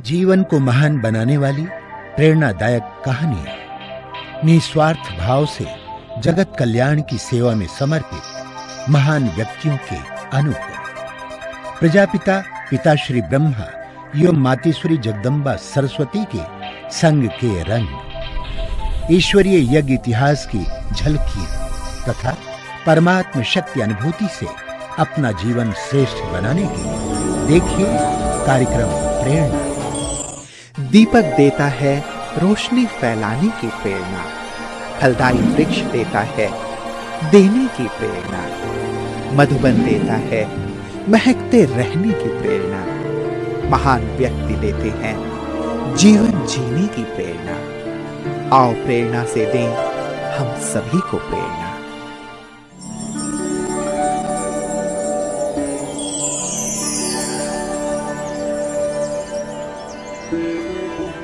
जीवन को महान बनाने वाली प्रेरणादायक कहानियां, निस्वार्थ भाव से जगत कल्याण की सेवा में समर्पित महान व्यक्तियों के अनुभव। प्रजापिता पिताश्री ब्रह्मा एवं मातेश्वरी जगदम्बा सरस्वती के संग के रंग, ईश्वरीय यज्ञ इतिहास की झलकियां तथा परमात्म शक्ति अनुभूति से अपना जीवन श्रेष्ठ बनाने के लिए देखिए कार्यक्रम प्रेरणा। दीपक देता है रोशनी फैलाने की प्रेरणा, फलदायी वृक्ष देता है देने की प्रेरणा, मधुबन देता है महकते रहने की प्रेरणा, महान व्यक्ति देते हैं जीवन जीने की प्रेरणा। आओ प्रेरणा से दें हम सभी को प्रेरणा।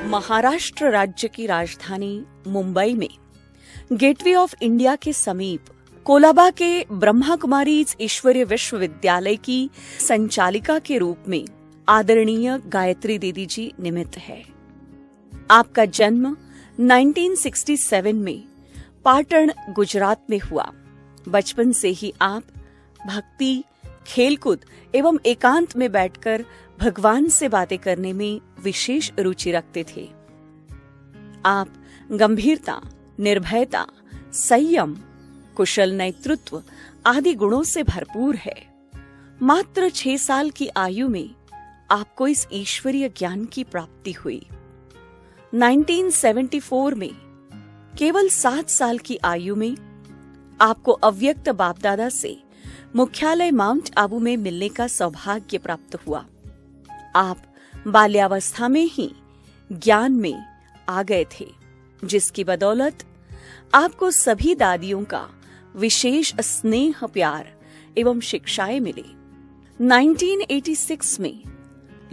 महाराष्ट्र राज्य की राजधानी मुंबई में गेटवे ऑफ इंडिया के समीप कोलाबा के ब्रह्मा कुमारीज ईश्वरीय विश्वविद्यालय की संचालिका के रूप में आदरणीय गायत्री दीदी जी निमित्त है। आपका जन्म 1967 में पाटण, गुजरात में हुआ। बचपन से ही आप भक्ति, खेलकूद एवं एकांत में बैठकर भगवान से बातें करने में विशेष रुचि रखते थे। आप गंभीरता, निर्भयता, संयम, कुशल नेतृत्व आदि गुणों से भरपूर है। मात्र 6 साल की आयु में आपको इस ईश्वरीय ज्ञान की प्राप्ति हुई। 1974 में केवल 7 साल की आयु में आपको अव्यक्त बापदादा से मुख्यालय माउंट आबू में मिलने का सौभाग्य प्राप्त हुआ। आप बाल्यावस्था में ही ज्ञान में आ गए थे, जिसकी बदौलत आपको सभी दादियों का विशेष स्नेह, प्यार एवं शिक्षाएं मिली। 1986 में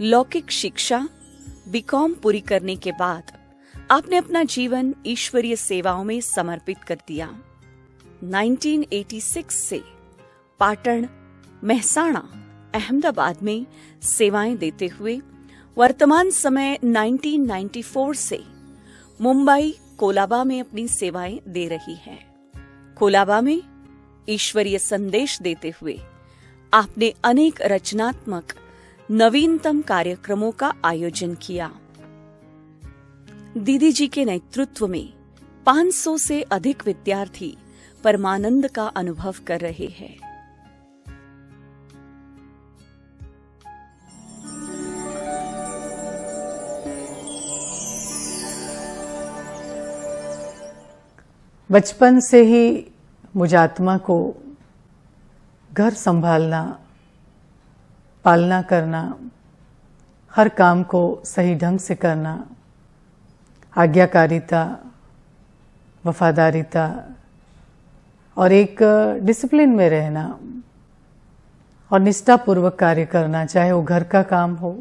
लौकिक शिक्षा बीकॉम पूरी करने के बाद आपने अपना जीवन ईश्वरीय सेवाओं में समर्पित कर दिया। 1986 से पाटण, मेहसाणा, अहमदाबाद में सेवाएं देते हुए वर्तमान समय 1994 से मुंबई, कोलाबा में अपनी सेवाएं दे रही है। कोलाबा में ईश्वरीय संदेश देते हुए आपने अनेक रचनात्मक नवीनतम कार्यक्रमों का आयोजन किया। दीदी जी के नेतृत्व में 500 से अधिक विद्यार्थी परमानंद का अनुभव कर रहे हैं। बचपन से ही मुझ आत्मा को घर संभालना, पालना करना, हर काम को सही ढंग से करना, आज्ञाकारिता, वफादारिता और एक डिसिप्लिन में रहना और निष्ठापूर्वक कार्य करना, चाहे वो घर का काम हो,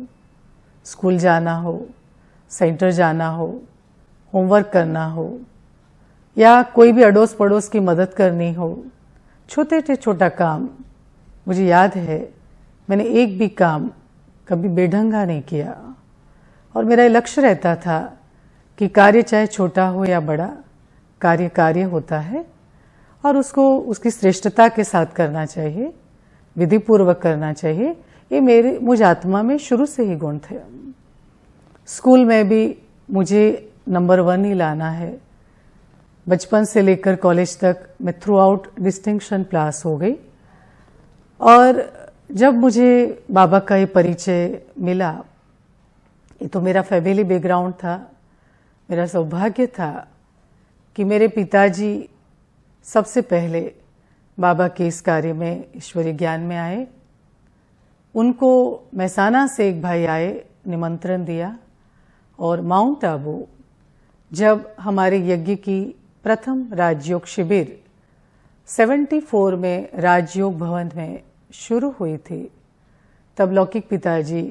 स्कूल जाना हो, सेंटर जाना हो, होमवर्क करना हो या कोई भी अड़ोस पड़ोस की मदद करनी हो। छोटे से छोटा काम मुझे याद है, मैंने एक भी काम कभी बेढंगा नहीं किया और मेरा लक्ष्य रहता था कि कार्य चाहे छोटा हो या बड़ा, कार्य कार्य होता है और उसको उसकी श्रेष्ठता के साथ करना चाहिए, विधिपूर्वक करना चाहिए। ये मुझ आत्मा में शुरू से ही गुण थे। स्कूल में भी मुझे नंबर 1 ही लाना है। बचपन से लेकर कॉलेज तक मैं थ्रू आउट डिस्टिंक्शन पास हो गई और जब मुझे बाबा का ये परिचय मिला, ये तो मेरा फैमिली बैकग्राउंड था, मेरा सौभाग्य था कि मेरे पिताजी सबसे पहले बाबा के इस कार्य में, ईश्वरीय ज्ञान में आए। उनको मेहसाणा से एक भाई आए, निमंत्रण दिया और माउंट आबू जब हमारे यज्ञ की प्रथम राजयोग शिविर 74 में राजयोग भवन में शुरू हुई थी, तब लौकिक पिताजी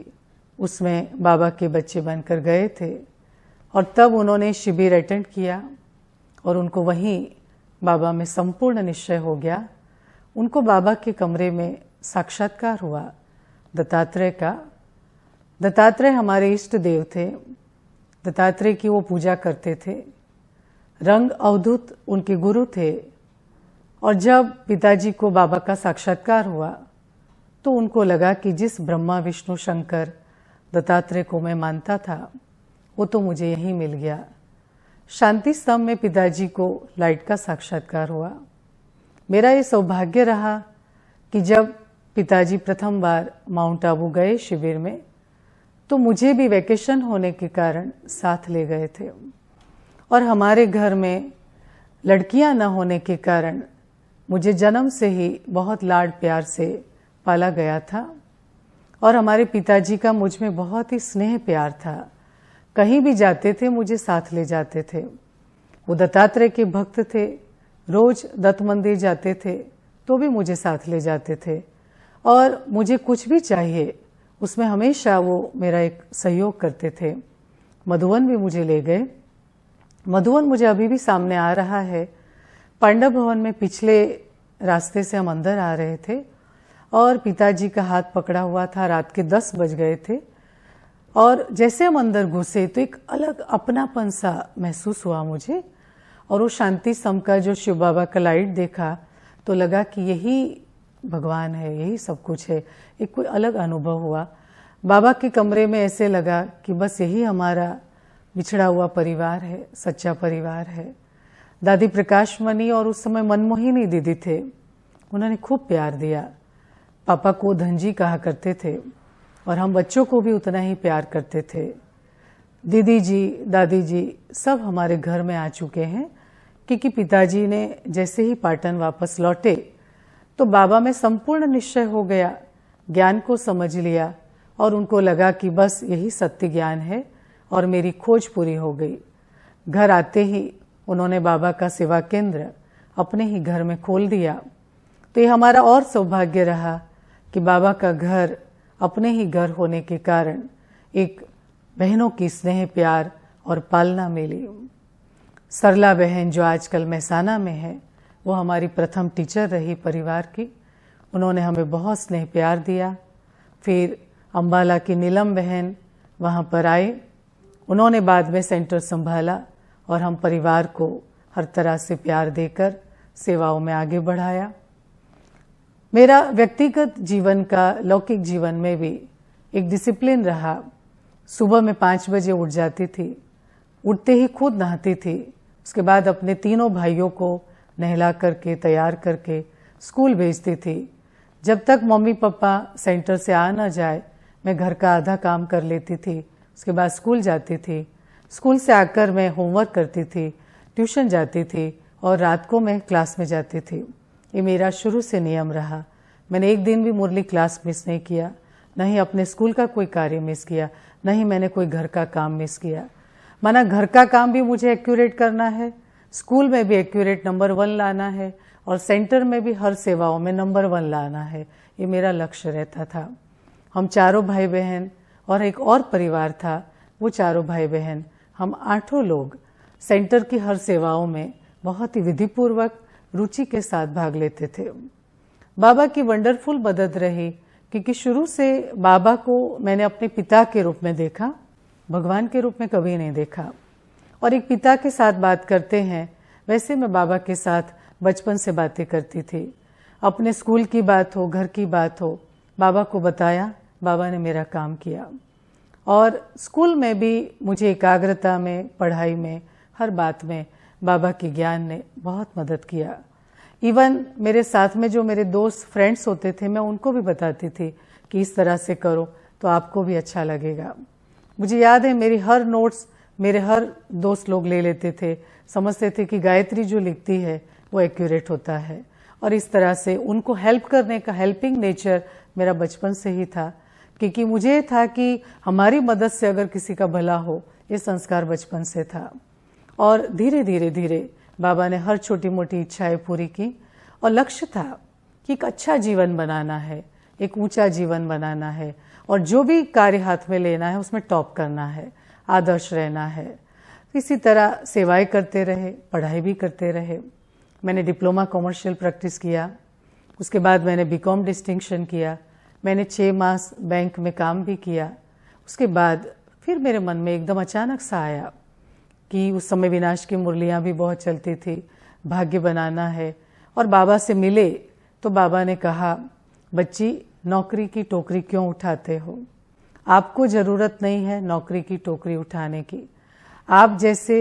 उसमें बाबा के बच्चे बनकर गए थे और तब उन्होंने शिविर अटेंड किया और उनको वहीं बाबा में संपूर्ण निश्चय हो गया। उनको बाबा के कमरे में साक्षात्कार हुआ दत्तात्रेय का, दत्तात्रेय हमारे इष्ट देव थे। दत्तात्रेय की वो पूजा करते थे। रंग अवधूत उनके गुरु थे। और जब पिताजी को बाबा का साक्षात्कार हुआ तो उनको लगा कि जिस ब्रह्मा विष्णु शंकर दत्तात्रेय को मैं मानता था वो तो मुझे यहीं मिल गया। शांति स्तंभ में पिताजी को लाइट का साक्षात्कार हुआ। मेरा ये सौभाग्य रहा कि जब पिताजी प्रथम बार माउंट आबू गए शिविर में तो मुझे भी वैकेशन होने के कारण साथ ले गए थे। और हमारे घर में लड़कियां न होने के कारण मुझे जन्म से ही बहुत लाड प्यार से पाला गया था। और हमारे पिताजी का मुझ में बहुत ही स्नेह प्यार था। कहीं भी जाते थे मुझे साथ ले जाते थे। वो दत्तात्रेय के भक्त थे। रोज दत्त मंदिर जाते थे तो भी मुझे साथ ले जाते थे। और मुझे कुछ भी चाहिए उसमें हमेशा वो मेरा एक सहयोग करते थे। मधुवन भी मुझे ले गए। मधुवन मुझे अभी भी सामने आ रहा है। पांडव भवन में पिछले रास्ते से हम अंदर आ रहे थे और पिताजी का हाथ पकड़ा हुआ था। रात के 10 बज गए थे और जैसे हम अंदर घुसे तो एक अलग अपनापन सा महसूस हुआ मुझे। और वो शांति स्तंभ का जो शिव बाबा का लाइट देखा तो लगा कि यही भगवान है, यही सब कुछ है। एक कोई अलग अनुभव हुआ। बाबा के कमरे में ऐसे लगा कि बस यही हमारा बिछड़ा हुआ परिवार है, सच्चा परिवार है। दादी प्रकाश मणि और उस समय मनमोहिनी दीदी थे, उन्होंने खूब प्यार दिया। पापा को धनजी कहा करते थे और हम बच्चों को भी उतना ही प्यार करते थे। दीदी जी, दादी जी सब हमारे घर में आ चुके हैं क्योंकि पिताजी ने जैसे ही पाटन वापस लौटे तो बाबा में संपूर्ण निश्चय हो गया, ज्ञान को समझ लिया और उनको लगा कि बस यही सत्य ज्ञान है और मेरी खोज पूरी हो गई। घर आते ही उन्होंने बाबा का सेवा केंद्र अपने ही घर में खोल दिया। तो ये हमारा और सौभाग्य रहा कि बाबा का घर अपने ही घर होने के कारण एक बहनों की स्नेह प्यार और पालना मिली। सरला बहन जो आजकल महसाना में है वो हमारी प्रथम टीचर रही परिवार की। उन्होंने हमें बहुत स्नेह प्यार दिया। फिर अम्बाला की नीलम बहन वहाँ पर आए, उन्होंने बाद में सेंटर संभाला और हम परिवार को हर तरह से प्यार देकर सेवाओं में आगे बढ़ाया। मेरा व्यक्तिगत जीवन का लौकिक जीवन में भी एक डिसिप्लिन रहा। सुबह में 5 बजे उठ जाती थी, उठते ही खुद नहाती थी। उसके बाद अपने तीनों भाइयों को नहला करके तैयार करके स्कूल भेजती थी। जब तक मम्मी पापा सेंटर से आ ना जाए मैं घर का आधा काम कर लेती थी। उसके बाद स्कूल जाती थी। स्कूल से आकर मैं होमवर्क करती थी, ट्यूशन जाती थी और रात को मैं क्लास में जाती थी। ये मेरा शुरू से नियम रहा। मैंने एक दिन भी मुरली क्लास मिस नहीं किया, न ही अपने स्कूल का कोई कार्य मिस किया, न ही मैंने कोई घर का काम मिस किया। माना घर का काम भी मुझे एक्यूरेट करना है, स्कूल में भी एक्यूरेट नंबर 1 लाना है और सेंटर में भी हर सेवाओं में नंबर 1 लाना है। ये मेरा लक्ष्य रहता था। हम चारों भाई बहन और एक और परिवार था, वो चारों भाई बहन हम 8 लोग सेंटर की हर सेवाओं में बहुत ही विधिपूर्वक रुचि के साथ भाग लेते थे। बाबा की वंडरफुल मदद रही क्योंकि शुरू से बाबा को मैंने अपने पिता के रूप में देखा, भगवान के रूप में कभी नहीं देखा। और एक पिता के साथ बात करते हैं वैसे मैं बाबा के साथ बचपन से बातें करती थी। अपने स्कूल की बात हो, घर की बात हो, बाबा को बताया, बाबा ने मेरा काम किया। और स्कूल में भी मुझे एकाग्रता में, पढ़ाई में, हर बात में बाबा के ज्ञान ने बहुत मदद किया। इवन मेरे साथ में जो मेरे दोस्त फ्रेंड्स होते थे मैं उनको भी बताती थी कि इस तरह से करो तो आपको भी अच्छा लगेगा। मुझे याद है मेरी हर नोट्स मेरे हर दोस्त लोग ले लेते थे, समझते थे कि गायत्री जो लिखती है वो एक्यूरेट होता है। और इस तरह से उनको हेल्प करने का हेल्पिंग नेचर मेरा बचपन से ही था क्योंकि मुझे था कि हमारी मदद से अगर किसी का भला हो, ये संस्कार बचपन से था। और धीरे धीरे धीरे बाबा ने हर छोटी मोटी इच्छाएं पूरी की और लक्ष्य था कि एक अच्छा जीवन बनाना है, एक ऊंचा जीवन बनाना है और जो भी कार्य हाथ में लेना है उसमें टॉप करना है, आदर्श रहना है। इसी तरह सेवाएं करते रहे, पढ़ाई भी करते रहे। मैंने डिप्लोमा कॉमर्शियल प्रैक्टिस किया, उसके बाद मैंने बीकॉम डिस्टिंक्शन किया। मैंने 6 मास बैंक में काम भी किया। उसके बाद फिर मेरे मन में एकदम अचानक सा आया कि उस समय विनाश की मुरलियाँ भी बहुत चलती थी, भाग्य बनाना है। और बाबा से मिले तो बाबा ने कहा, बच्ची नौकरी की टोकरी क्यों उठाते हो? आपको ज़रूरत नहीं है नौकरी की टोकरी उठाने की। आप जैसे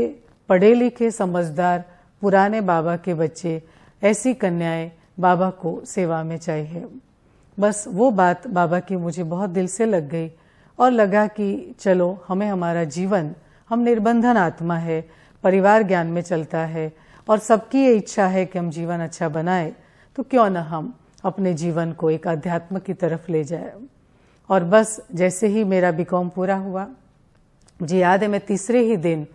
पढ़े लिखे समझदार पुराने बाबा के बच्चे, ऐसी कन्याएं बाबा को सेवा में चाहिए। बस वो बात बाबा की मुझे बहुत दिल से लग गई और लगा कि चलो हमें हमारा जीवन, हम निर्बंधन आत्मा है, परिवार ज्ञान में चलता है और सबकी ये इच्छा है कि हम जीवन अच्छा बनाए, तो क्यों न हम अपने जीवन को एक अध्यात्म की तरफ ले जाए। और बस जैसे ही मेरा बीकॉम पूरा हुआ, मुझे याद है मैं तीसरे ही दिन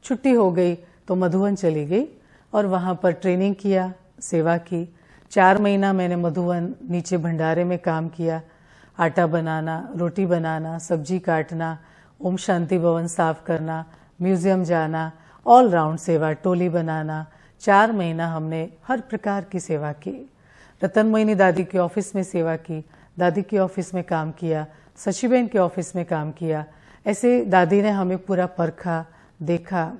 छुट्टी हो गई तो मधुबन चली गई और वहाँ पर ट्रेनिंग किया, सेवा की। 4 महीना मैंने मधुबन नीचे भंडारे में काम किया, आटा बनाना, रोटी बनाना, सब्जी काटना, ओम शांति भवन साफ करना, म्यूजियम जाना, ऑल राउंड सेवा, टोली बनाना। 4 महीना हमने हर प्रकार की सेवा की। रतन मोहिनी दादी के ऑफिस में सेवा की, दादी के ऑफिस में काम किया, सचिबेन के ऑफिस में काम किया। ऐसे दादी ने हमें पूरा परखा, देखा।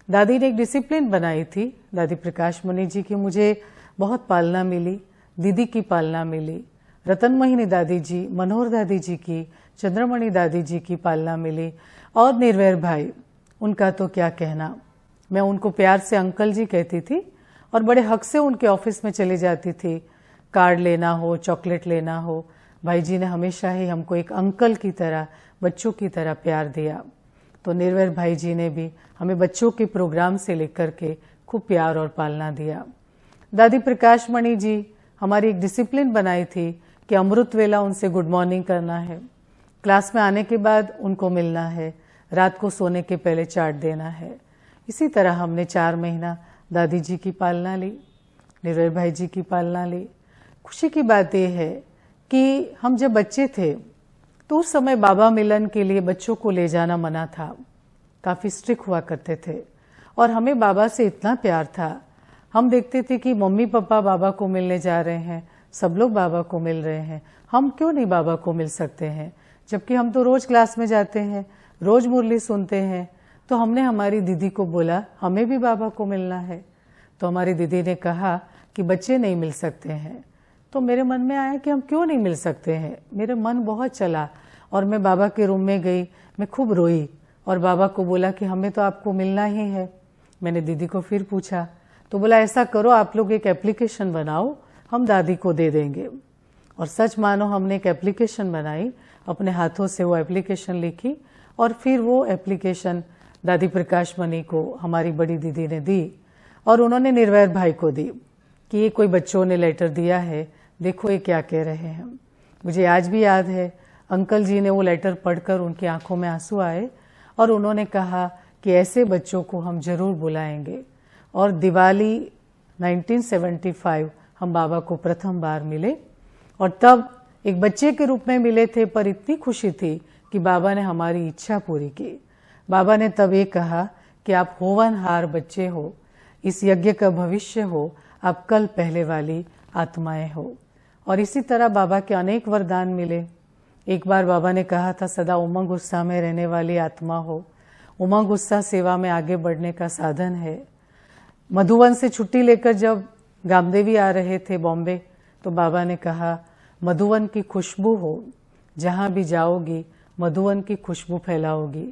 दादी ने एक डिसिप्लिन बनाई थी, दादी प्रकाश मणि जी की मुझे बहुत पालना मिली, दीदी की पालना मिली, रतन मोहिनी दादी जी, मनोहर दादी जी की, चंद्रमणि दादी जी की पालना मिली और निर्वैर भाई, उनका तो क्या कहना। मैं उनको प्यार से अंकल जी कहती थी और बड़े हक से उनके ऑफिस में चली जाती थी। कार्ड लेना हो, चॉकलेट लेना हो, भाई जी ने हमेशा ही हमको एक अंकल की तरह, बच्चों की तरह प्यार दिया। तो निर्वैर भाई जी ने भी हमें बच्चों के प्रोग्राम से लेकर के खूब प्यार और पालना दिया। दादी प्रकाश मणि जी हमारी एक डिसिप्लिन बनाई थी कि अमृत वेला उनसे गुड मॉर्निंग करना है, क्लास में आने के बाद उनको मिलना है, रात को सोने के पहले चाट देना है। इसी तरह हमने 4 महीना दादी जी की पालना ली, निर्वैर भाई जी की पालना ली। खुशी की बात यह है कि हम जब बच्चे थे तो उस समय बाबा मिलन के लिए बच्चों को ले जाना मना था, काफ़ी स्ट्रिक्ट हुआ करते थे और हमें बाबा से इतना प्यार था। हम देखते थे कि मम्मी पापा बाबा को मिलने जा रहे हैं, सब लोग बाबा को मिल रहे हैं, हम क्यों नहीं बाबा को मिल सकते हैं, जबकि हम तो रोज़ क्लास में जाते हैं, रोज़ मुरली सुनते हैं। तो हमने हमारी दीदी को बोला हमें भी बाबा को मिलना है। तो हमारी दीदी ने कहा कि बच्चे नहीं मिल सकते हैं। तो मेरे मन में आया कि हम क्यों नहीं मिल सकते हैं। मेरे मन बहुत चला और मैं बाबा के रूम में गई, मैं खूब रोई और बाबा को बोला कि हमें तो आपको मिलना ही है। मैंने दीदी को फिर पूछा तो बोला ऐसा करो आप लोग एक एप्लीकेशन बनाओ, हम दादी को दे देंगे। और सच मानो हमने एक एप्लीकेशन बनाई, अपने हाथों से वो एप्लीकेशन लिखी और फिर वो एप्लीकेशन दादी प्रकाश मणि को हमारी बड़ी दीदी ने दी और उन्होंने निर्वैर भाई को दी कि ये कोई बच्चों ने लेटर दिया है, देखो ये क्या कह रहे हैं। मुझे आज भी याद है अंकल जी ने वो लेटर पढ़कर उनकी आंखों में आंसू आए और उन्होंने कहा कि ऐसे बच्चों को हम जरूर बुलाएंगे। और दिवाली 1975 हम बाबा को प्रथम बार मिले और तब एक बच्चे के रूप में मिले थे, पर इतनी खुशी थी कि बाबा ने हमारी इच्छा पूरी की। बाबा ने तब ये कहा कि आप होवनहार बच्चे हो, इस यज्ञ का भविष्य हो, आप कल पहले वाली आत्माएं हो। और इसी तरह बाबा के अनेक वरदान मिले। एक बार बाबा ने कहा था सदा उमंग उत्साह में रहने वाली आत्मा हो। उमंग उत्साह सेवा में आगे बढ़ने का साधन है। मधुबन से छुट्टी लेकर जब गामदेवी आ रहे थे बॉम्बे, तो बाबा ने कहा मधुबन की खुशबू हो, जहाँ भी जाओगी मधुबन की खुशबू फैलाओगी,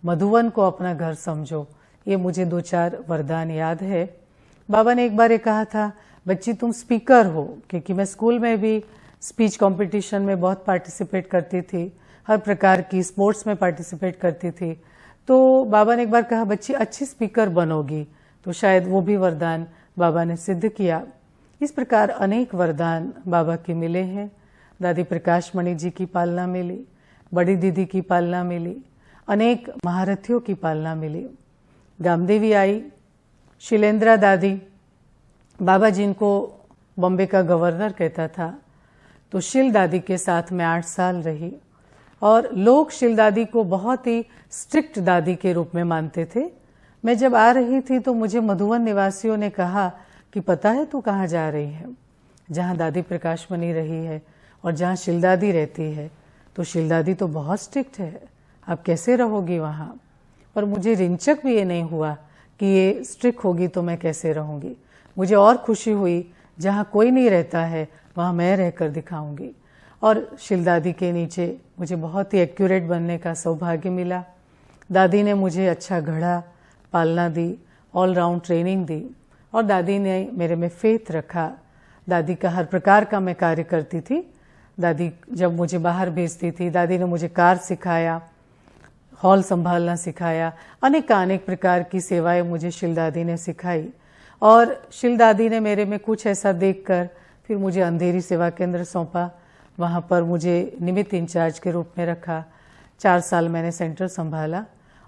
मधुबन को अपना घर समझो। ये मुझे 2-4 वरदान याद है। बाबा ने एक बार ये कहा था बच्ची तुम स्पीकर हो, क्योंकि मैं स्कूल में भी स्पीच कंपटीशन में बहुत पार्टिसिपेट करती थी, हर प्रकार की स्पोर्ट्स में पार्टिसिपेट करती थी। तो बाबा ने एक बार कहा बच्ची अच्छी स्पीकर बनोगी, तो शायद वो भी वरदान बाबा ने सिद्ध किया। इस प्रकार अनेक वरदान बाबा के मिले हैं। दादी प्रकाश मणि जी की पालना मिली, बड़ी दीदी की पालना मिली, अनेक महारथियों की पालना मिली। गामदेवी आई, शिलेंद्रा दादी, बाबा जिनको बॉम्बे का गवर्नर कहता था, तो शिल दादी के साथ मैं 8 साल रही और लोग शिल दादी को बहुत ही स्ट्रिक्ट दादी के रूप में मानते थे। मैं जब आ रही थी तो मुझे मधुबन निवासियों ने कहा कि पता है तू कहाँ जा रही है, जहाँ दादी प्रकाश मणि रही है और जहाँ शिल दादी रहती है, तो शिल दादी तो बहुत स्ट्रिक्ट है, आप कैसे रहोगी वहाँ। पर मुझे रिंचक भी ये नहीं हुआ कि ये स्ट्रिक्ट होगी तो मैं कैसे रहूँगी। मुझे और खुशी हुई जहाँ कोई नहीं रहता है वहाँ मैं रहकर दिखाऊंगी। और शिलदादी के नीचे मुझे बहुत ही एक्यूरेट बनने का सौभाग्य मिला। दादी ने मुझे अच्छा घड़ा, पालना दी, ऑल राउंड ट्रेनिंग दी और दादी ने मेरे में फेथ रखा। दादी का हर प्रकार का मैं कार्य करती थी। दादी जब मुझे बाहर भेजती थी, दादी ने मुझे कार सिखाया, हॉल संभालना सिखाया, अनेक प्रकार की सेवाएं मुझे शिलदादी ने सिखाई। और शिलदादी ने मेरे में कुछ ऐसा देखकर फिर मुझे अंधेरी सेवा केंद्र सौंपा। वहाँ पर मुझे निमित्त इंचार्ज के रूप में रखा। 4 साल मैंने सेंटर संभाला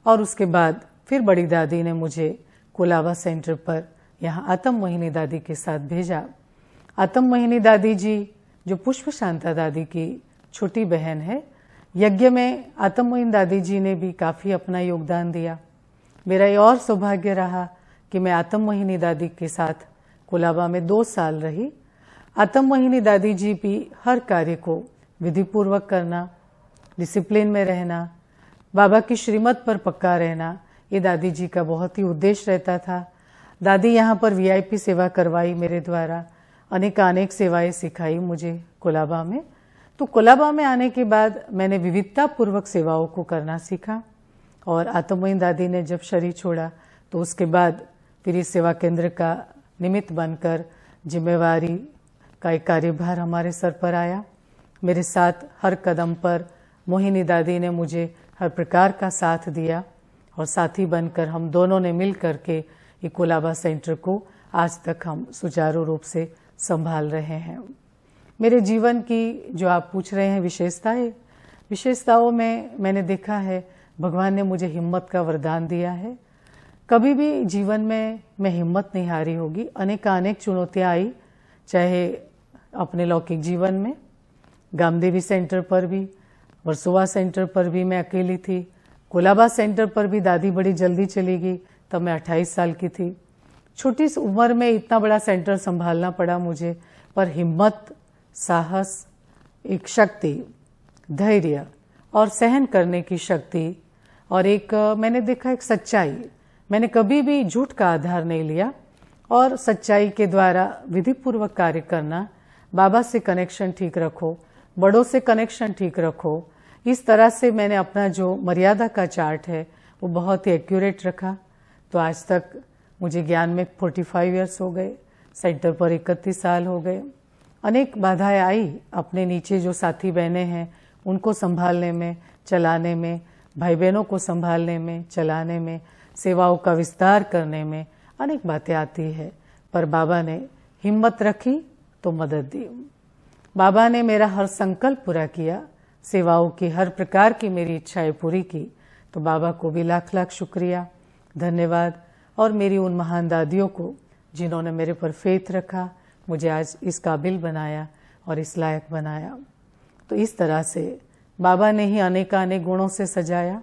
और उसके बाद फिर बड़ी दादी ने मुझे कोलाबा सेंटर पर यहाँ आतम मोहिनी दादी के साथ भेजा। आतम मोहिनी दादी जी जो पुष्प शांता दादी की छोटी बहन है, यज्ञ में आतम मोहिनी दादी जी ने भी काफ़ी अपना योगदान दिया। मेरा ये और सौभाग्य रहा कि मैं आतम मोहिनी दादी के साथ कोलाबा में 2 साल रही। आतम मोहिनी दादी जी भी हर कार्य को विधिपूर्वक करना, डिसिप्लिन में रहना, बाबा की श्रीमत पर पक्का रहना, ये दादी जी का बहुत ही उद्देश्य रहता था। दादी यहाँ पर वीआईपी सेवा करवाई मेरे द्वारा, अनेक सेवाएं सिखाई मुझे कोलाबा में। तो कोलाबा में आने के बाद मैंने विविधता पूर्वक सेवाओं को करना सीखा। और आतम मोहिनी दादी ने जब शरीर छोड़ा तो उसके बाद फिर इस सेवा केंद्र का निमित्त बनकर जिम्मेवारी का एक कार्यभार हमारे सर पर आया। मेरे साथ हर कदम पर मोहिनी दादी ने मुझे हर प्रकार का साथ दिया और साथी बनकर हम दोनों ने मिल करके ये कोलाबा सेंटर को आज तक हम सुचारू रूप से संभाल रहे हैं। मेरे जीवन की जो आप पूछ रहे हैं विशेषताओं में मैंने देखा है भगवान ने मुझे हिम्मत का वरदान दिया है। कभी भी जीवन में मैं हिम्मत नहीं हारी होगी। अनेक चुनौतियाँ आई, चाहे अपने लौकिक जीवन में, गामदेवी सेंटर पर भी, वर्सोवा सेंटर पर भी मैं अकेली थी, कोलाबा सेंटर पर भी दादी बड़ी जल्दी चली गई, तब मैं 28 साल की थी। छोटी सी उम्र में इतना बड़ा सेंटर संभालना पड़ा मुझे, पर हिम्मत, साहस, एक शक्ति, धैर्य और सहन करने की शक्ति और एक मैंने देखा एक सच्चाई। मैंने कभी भी झूठ का आधार नहीं लिया और सच्चाई के द्वारा विधिपूर्वक कार्य करना, बाबा से कनेक्शन ठीक रखो, बड़ों से कनेक्शन ठीक रखो, इस तरह से मैंने अपना जो मर्यादा का चार्ट है वो बहुत ही एक्यूरेट रखा। तो आज तक मुझे ज्ञान में 45 इयर्स हो गए, सेंटर पर 31 साल हो गए। अनेक बाधाएं आई, अपने नीचे जो साथी बहनें हैं उनको संभालने में, चलाने में, भाई बहनों को संभालने में, चलाने में, सेवाओं का विस्तार करने में अनेक बातें आती है। पर बाबा ने हिम्मत रखी तो मदद दी। बाबा ने मेरा हर संकल्प पूरा किया, सेवाओं की हर प्रकार की मेरी इच्छाएं पूरी की। तो बाबा को भी लाख शुक्रिया, धन्यवाद। और मेरी उन महान दादियों को जिन्होंने मेरे पर फेथ रखा, मुझे आज इस काबिल बनाया और इस लायक बनाया। तो इस तरह से बाबा ने ही अनेक गुणों से सजाया,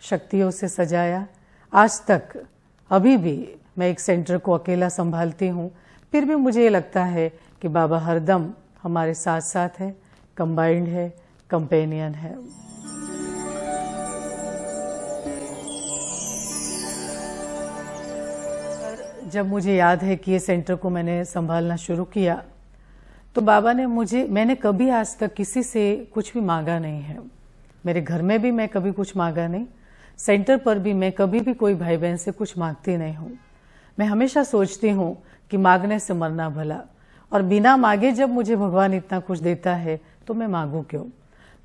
शक्तियों से सजाया। आज तक अभी भी मैं एक सेंटर को अकेला संभालती हूँ, फिर भी मुझे ये लगता है कि बाबा हरदम हमारे साथ साथ है, कंबाइंड है, कंपेनियन है। जब मुझे याद है कि ये सेंटर को मैंने संभालना शुरू किया तो बाबा ने मैंने कभी आज तक किसी से कुछ भी मांगा नहीं है। मेरे घर में भी मैं कभी कुछ मांगा नहीं, सेंटर पर भी मैं कभी भी कोई भाई बहन से कुछ मांगती नहीं हूँ। मैं हमेशा सोचती हूँ कि मांगने से मरना भला, और बिना मांगे जब मुझे भगवान इतना कुछ देता है तो मैं मांगू क्यों।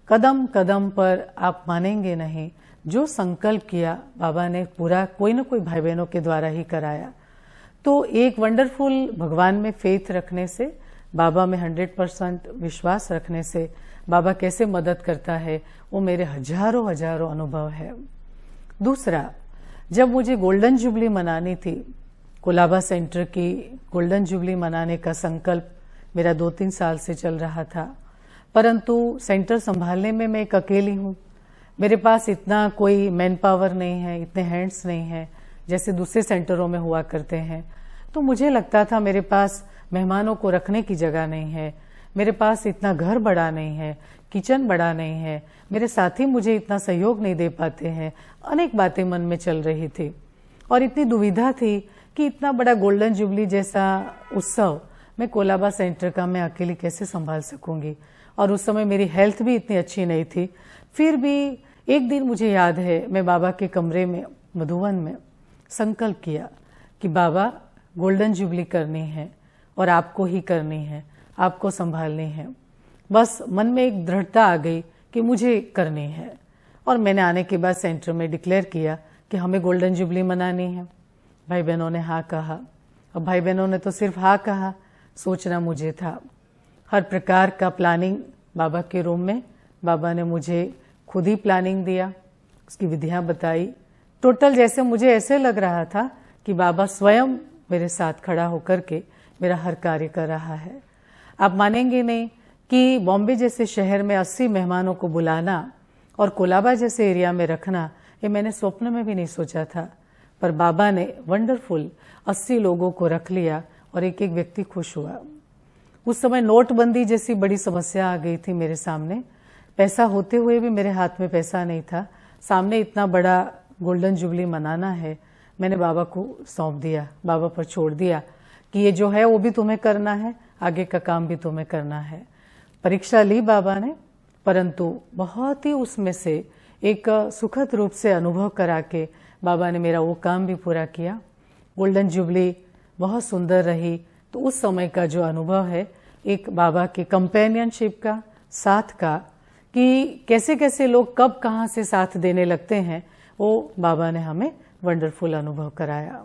कदम कदम पर आप मानेंगे नहीं, जो संकल्प किया बाबा ने पूरा कोई ना कोई भाई बहनों के द्वारा ही कराया। तो एक वंडरफुल भगवान में फेथ रखने से, बाबा में 100% विश्वास रखने से बाबा कैसे मदद करता है वो मेरे हजारों अनुभव है। दूसरा, जब मुझे गोल्डन जुबली मनानी थी, कोलाबा सेंटर की गोल्डन जुबली मनाने का संकल्प मेरा 2-3 साल से चल रहा था, परंतु सेंटर संभालने में मैं एक अकेली हूँ। मेरे पास इतना कोई मैन पावर नहीं है, इतने हैंड्स नहीं है जैसे दूसरे सेंटरों में हुआ करते हैं। तो मुझे लगता था मेरे पास मेहमानों को रखने की जगह नहीं है, मेरे पास इतना घर बड़ा नहीं है, किचन बड़ा नहीं है, मेरे साथी मुझे इतना सहयोग नहीं दे पाते हैं। अनेक बातें मन में चल रही थी और इतनी दुविधा थी कि इतना बड़ा गोल्डन जुबली जैसा उत्सव मैं कोलाबा सेंटर का मैं अकेली कैसे संभाल सकूंगी। और उस समय मेरी हेल्थ भी इतनी अच्छी नहीं थी। फिर भी एक दिन मुझे याद है, मैं बाबा के कमरे में मधुबन में संकल्प किया कि बाबा, गोल्डन जुबली करनी है और आपको ही करनी है, आपको संभालनी है। बस मन में एक दृढ़ता आ गई कि मुझे करनी है। और मैंने आने के बाद सेंटर में डिक्लेयर किया कि हमें गोल्डन जुबली मनानी है। भाई बहनों ने हाँ कहा। और भाई बहनों ने तो सिर्फ हाँ कहा, सोचना मुझे था। हर प्रकार का प्लानिंग बाबा के रूम में बाबा ने मुझे खुद ही प्लानिंग दिया, उसकी विधियां बताई। टोटल जैसे मुझे ऐसे लग रहा था कि बाबा स्वयं मेरे साथ खड़ा होकर के मेरा हर कार्य कर रहा है। आप मानेंगे नहीं कि बॉम्बे जैसे शहर में 80 मेहमानों को बुलाना और कोलाबा जैसे एरिया में रखना, ये मैंने स्वप्न में भी नहीं सोचा था। पर बाबा ने वंडरफुल 80 लोगों को रख लिया और एक एक व्यक्ति खुश हुआ। उस समय नोटबंदी जैसी बड़ी समस्या आ गई थी मेरे सामने। पैसा होते हुए भी मेरे हाथ में पैसा नहीं था। सामने इतना बड़ा गोल्डन जुबली मनाना है। मैंने बाबा को सौंप दिया, बाबा पर छोड़ दिया कि ये जो है वो भी तुम्हें करना है, आगे का काम भी तुम्हें करना है। परीक्षा ली बाबा ने, परंतु बहुत ही उसमें से एक सुखद रूप से अनुभव करा के बाबा ने मेरा वो काम भी पूरा किया। गोल्डन जुबली बहुत सुंदर रही। तो उस समय का जो अनुभव है, एक बाबा के कंपेनियनशिप का, साथ का, कि कैसे कैसे लोग कब कहाँ से साथ देने लगते हैं, वो बाबा ने हमें वंडरफुल अनुभव कराया।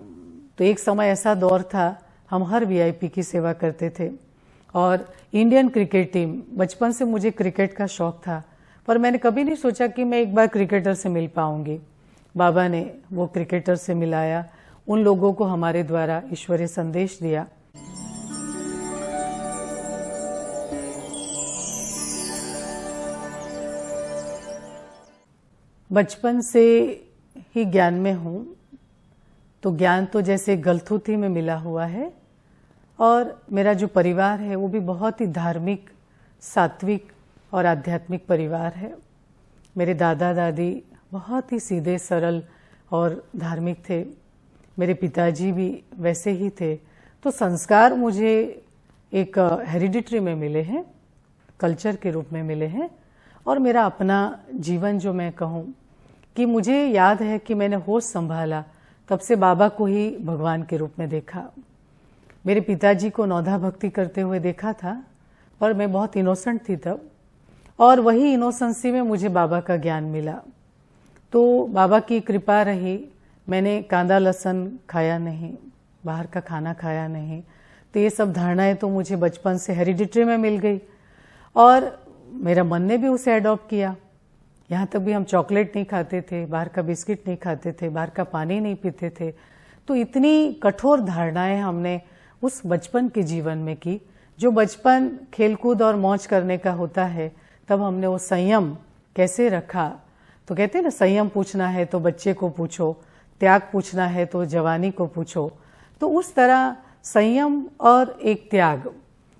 तो एक समय ऐसा दौर था, हम हर वीआईपी की सेवा करते थे। और इंडियन क्रिकेट टीम, बचपन से मुझे क्रिकेट का शौक था, पर मैंने कभी नहीं सोचा कि मैं एक बार क्रिकेटर से मिल पाऊंगी। बाबा ने वो क्रिकेटर से मिलाया, उन लोगों को हमारे द्वारा ईश्वरीय संदेश दिया। बचपन से ही ज्ञान में हूँ, तो ज्ञान तो जैसे गलथूथी में मिला हुआ है। और मेरा जो परिवार है वो भी बहुत ही धार्मिक, सात्विक और आध्यात्मिक परिवार है। मेरे दादा दादी बहुत ही सीधे सरल और धार्मिक थे। मेरे पिताजी भी वैसे ही थे। तो संस्कार मुझे एक हेरिडिटरी में मिले हैं, कल्चर के रूप में मिले हैं। और मेरा अपना जीवन जो मैं कहूँ कि मुझे याद है कि मैंने होश संभाला तब से बाबा को ही भगवान के रूप में देखा। मेरे पिताजी को नौधा भक्ति करते हुए देखा था, पर मैं बहुत इनोसेंट थी तब। और वही इनोसेंसी में मुझे बाबा का ज्ञान मिला। तो बाबा की कृपा रही। मैंने कांदा लहसुन खाया नहीं, बाहर का खाना खाया नहीं। तो ये सब धारणाएं तो मुझे बचपन से हेरिडिटरी में मिल गई और मेरा मन ने भी उसे अडॉप्ट किया। यहाँ तक भी हम चॉकलेट नहीं खाते थे, बाहर का बिस्किट नहीं खाते थे, बाहर का पानी नहीं पीते थे। तो इतनी कठोर धारणाएं हमने उस बचपन के जीवन में की। जो बचपन खेलकूद और मौज करने का होता है, तब हमने वो संयम कैसे रखा। तो कहते हैं ना, संयम पूछना है तो बच्चे को पूछो, त्याग पूछना है तो जवानी को पूछो। तो उस तरह संयम और एक त्याग,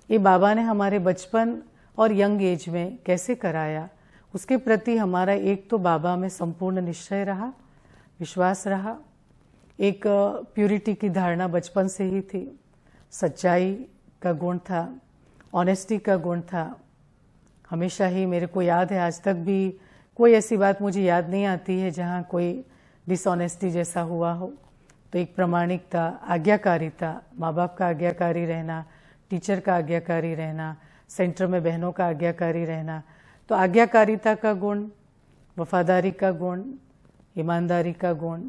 ये बाबा ने हमारे बचपन और यंग एज में कैसे कराया, उसके प्रति हमारा एक तो बाबा में संपूर्ण निश्चय रहा, विश्वास रहा। एक प्यूरिटी की धारणा बचपन से ही थी, सच्चाई का गुण था, ऑनेस्टी का गुण था। हमेशा ही मेरे को याद है, आज तक भी कोई ऐसी बात मुझे याद नहीं आती है जहाँ कोई डिसऑनेस्टी जैसा हुआ हो। तो एक प्रामाणिकता, आज्ञाकारिता, माँ बाप का आज्ञाकारी रहना, टीचर का आज्ञाकारी रहना, सेंटर में बहनों का आज्ञाकारी रहना। तो आज्ञाकारिता का गुण, वफादारी का गुण, ईमानदारी का गुण,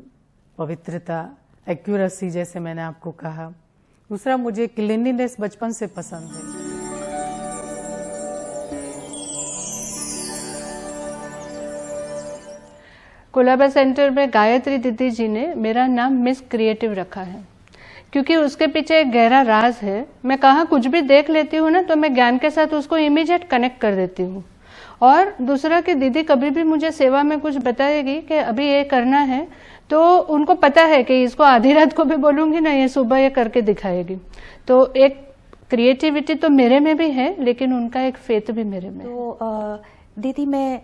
पवित्रता, एक्यूरेसी जैसे मैंने आपको कहा। दूसरा, मुझे क्लीनलीनेस बचपन से पसंद है। कोलाबा सेंटर में गायत्री दीदी जी ने मेरा नाम मिस क्रिएटिव रखा है, क्योंकि उसके पीछे एक गहरा राज है। मैं कहाँ कुछ भी देख लेती हूँ ना, तो मैं ज्ञान के साथ उसको इमीडिएट कनेक्ट कर देती हूँ। और दूसरा कि दीदी कभी भी मुझे सेवा में कुछ बताएगी कि अभी ये करना है, तो उनको पता है कि इसको आधी रात को भी बोलूँगी ना, ये सुबह ये करके दिखाएगी। तो एक क्रिएटिविटी तो मेरे में भी है, लेकिन उनका एक फेथ भी मेरे में है। तो दीदी मैं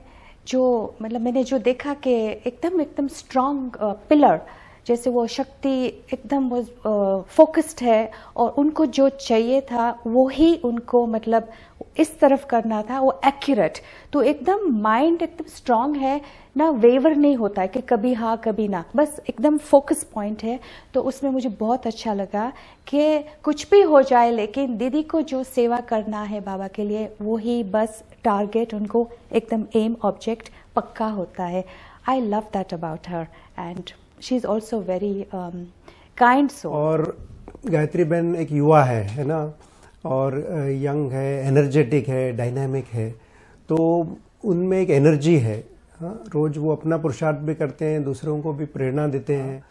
मैंने जो देखा कि एकदम स्ट्रांग पिलर, जैसे वो शक्ति एकदम वो फोकस्ड है और उनको जो चाहिए था वो ही उनको मतलब इस तरफ करना था, वो एक्यूरेट। तो एकदम माइंड एकदम स्ट्रांग है ना, वेवर नहीं होता है कि कभी हाँ कभी ना, बस एकदम फोकस पॉइंट है। तो उसमें मुझे बहुत अच्छा लगा कि कुछ भी हो जाए लेकिन दीदी को जो सेवा करना है बाबा के लिए वो ही बस टारगेट, उनको एकदम एम ऑब्जेक्ट पक्का होता है। I love that about her and she is also very kind soul. और गायत्री बहन एक युवा है ना, और यंग है, एनर्जेटिक है, डायनामिक है, तो उनमें एक एनर्जी है। हाँ, रोज वो अपना पुरुषार्थ भी करते हैं, दूसरों को भी प्रेरणा देते हैं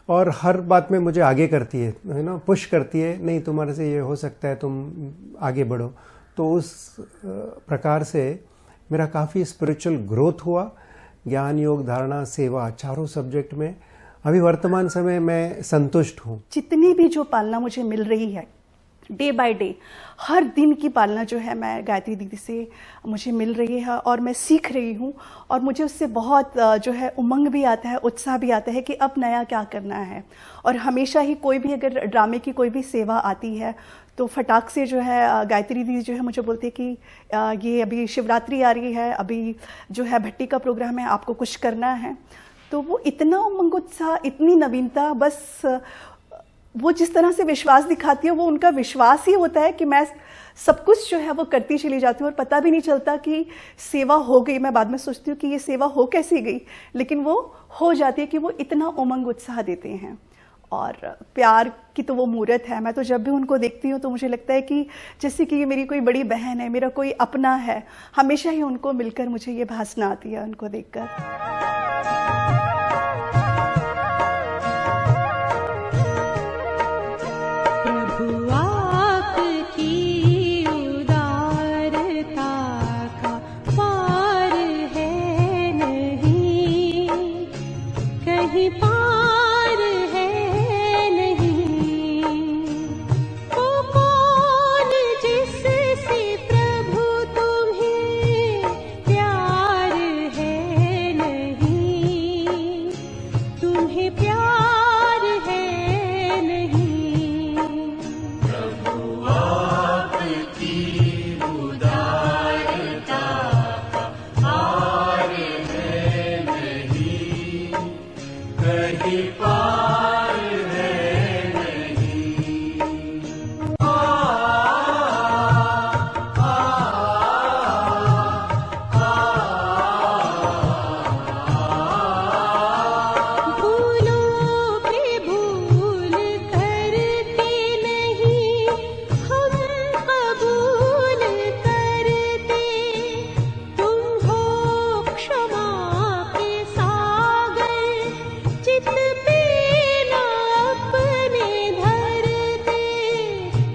और हर बात में मुझे आगे करती है ना, पुश करती है, नहीं तुम्हारे से ये हो सकता है, तुम आगे बढ़ो। तो उस प्रकार से मेरा काफ़ी स्पिरिचुअल ग्रोथ हुआ, ज्ञान, योग, धारणा, सेवा, चारों सब्जेक्ट में। अभी वर्तमान समय में संतुष्ट हूँ। जितनी भी जो पालना मुझे मिल रही है डे बाय डे, हर दिन की पालना जो है मैं गायत्री दीदी से मुझे मिल रही है और मैं सीख रही हूँ और मुझे उससे बहुत जो है उमंग भी आता है, उत्साह भी आता है कि अब नया क्या करना है। और हमेशा ही कोई भी अगर ड्रामे की कोई भी सेवा आती है तो फटाक से जो है गायत्री दीदी जो है मुझे बोलती है कि ये अभी शिवरात्रि आ रही है, अभी जो है भट्टी का प्रोग्राम है, आपको कुछ करना है। तो वो इतना उमंग उत्साह, इतनी नवीनता, बस वो जिस तरह से विश्वास दिखाती है वो उनका विश्वास ही होता है कि मैं सब कुछ जो है वो करती चली जाती हूँ और पता भी नहीं चलता कि सेवा हो गई। मैं बाद में सोचती हूँ कि ये सेवा हो कैसी गई, लेकिन वो हो जाती है कि वो इतना उमंग उत्साह देते हैं। और प्यार की तो वो मूर्त है। मैं तो जब भी उनको देखती हूँ तो मुझे लगता है कि जैसे कि ये मेरी कोई बड़ी बहन है, मेरा कोई अपना है। हमेशा ही उनको मिलकर मुझे ये भासना आती है उनको देखकर।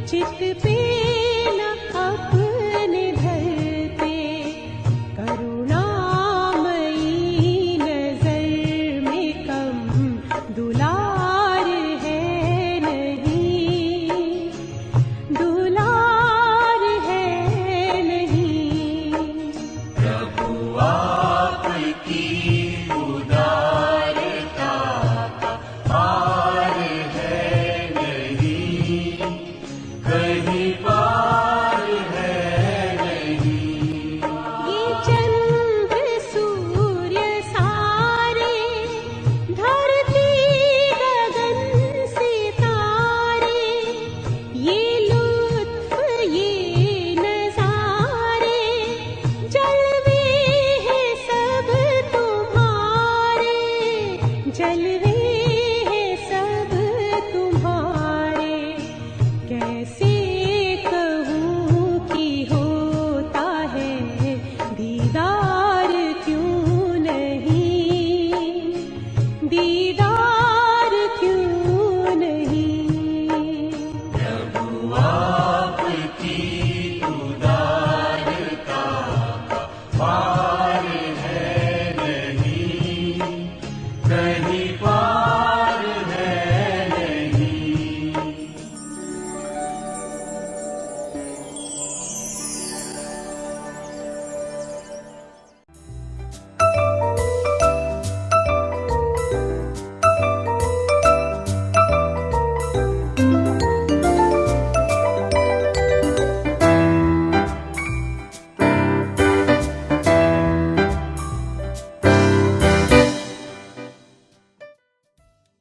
चित पे